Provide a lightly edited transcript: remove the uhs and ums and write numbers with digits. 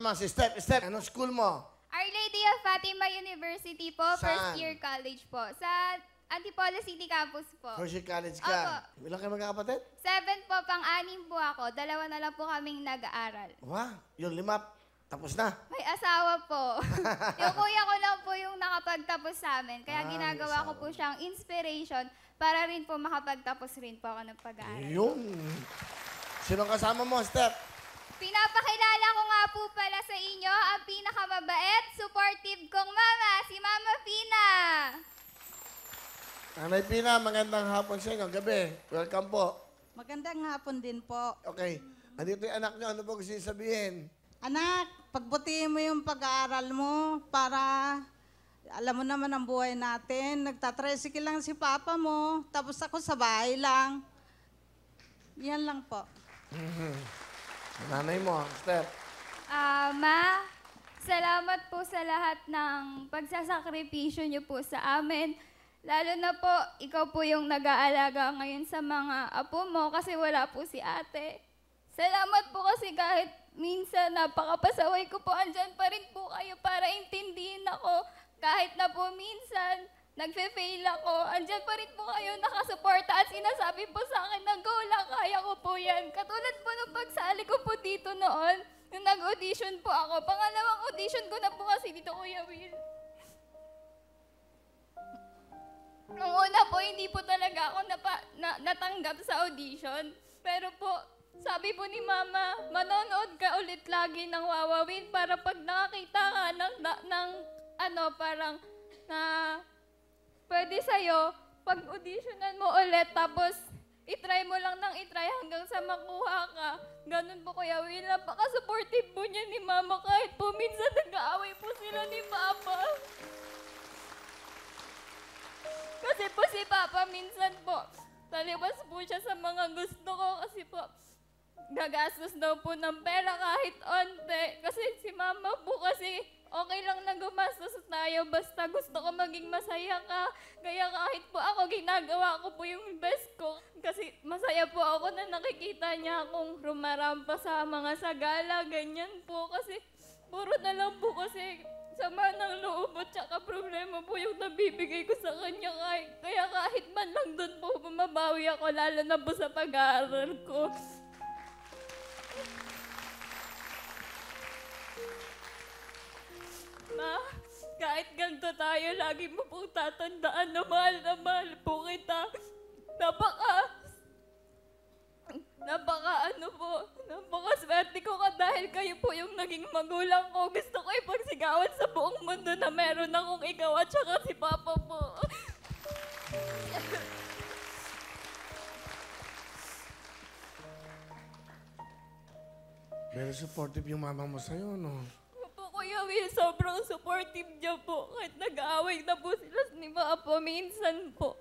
Si Step, anong school mo? Our Lady of Fatima University po, Saan? first year college po. Sa Antipolo City Campus po. First year college ka. Ilan kayo magkakapatid? 7 po, pang-anim po ako. 2 na lang po kaming nag-aaral. Wow, yung 5, tapos na. May asawa po. Yung kuya ko lang po yung nakapagtapos sa amin. Kaya ginagawa ko po siyang inspiration para rin po makapagtapos rin po ako ng pag-aaral. Yun. Sinong kasama mo, Step? Pinapakilala ko nga po pala sa inyo ang pinakamabait, supportive kong mama, si Mama Pina. Nanay Pina, magandang hapon sa inyo. Gabi, welcome po. Magandang hapon din po. Okay, andito yung anak nyo. Ano po gusto niyo sabihin? Anak, pagbutihin mo yung pag-aaral mo para alam mo naman ang buhay natin. Nagtatricycle lang si papa mo, tapos ako sa bahay lang. Yan lang po. Nanay mo, Step. Ma, salamat po sa lahat ng pagsasakripisyo niyo po sa amin. Lalo na po, ikaw po yung nag-aalaga ngayon sa mga apo mo kasi wala po si ate. Salamat po kasi kahit minsan napakapasaway ko po, andyan pa rin po kayo para intindihin ako. Kahit na po minsan, nagfe-fail ako, andyan pa rin po kayo nakasuporta at sinasabi po sa akin na go lang, kaya ko po yan. Katulad po nung pagsali ko po dito noon, nung nag-audition po ako. Pangalawang audition ko na po kasi dito, Kuya Will. Nung una po, hindi po talaga ako natanggap sa audition. Pero po, sabi po ni Mama, manonood ka ulit lagi ng Wawawin para pag nakakita ka ng parang na pwede sa'yo, pag auditionan mo ulit, tapos itry mo lang ng itry hanggang sa makuha ka. Ganun po, Kuya Will. Napaka-supportive po niya ni Mama kahit po minsan nag-aaway po sila ni Papa. Kasi po si Papa minsan po, taliwas po siya sa mga gusto ko kasi po, gagastos daw po ng pera kahit onte. Kasi si Mama po kasi okay lang na gumastos tayo basta gusto ko maging masaya ka. Kaya kahit po ako, ginagawa ko po yung best ko. Kasi masaya po ako na nakikita niya akong rumarampa sa mga sagala, ganyan po. Kasi puro na lang po kasi sama ng loob at saka problema po yung nabibigay ko sa kanya. Kaya kahit man lang doon po bumabawi ako, lalo na po sa pag-aaral ko. Ma, kahit ganito tayo, lagi mo pong tatandaan na mahal po kita. Napaka-swerte ko ka dahil kayo po yung naging magulang ko. Gusto ko ipagsigawan sa buong mundo na meron akong ikaw at saka si Papa po. Very supportive yung mama mo sa'yo, no? Opo, Kuya Will, sobrang supportive niya po. Kahit nag-aaway na po sila ni Papa minsan po.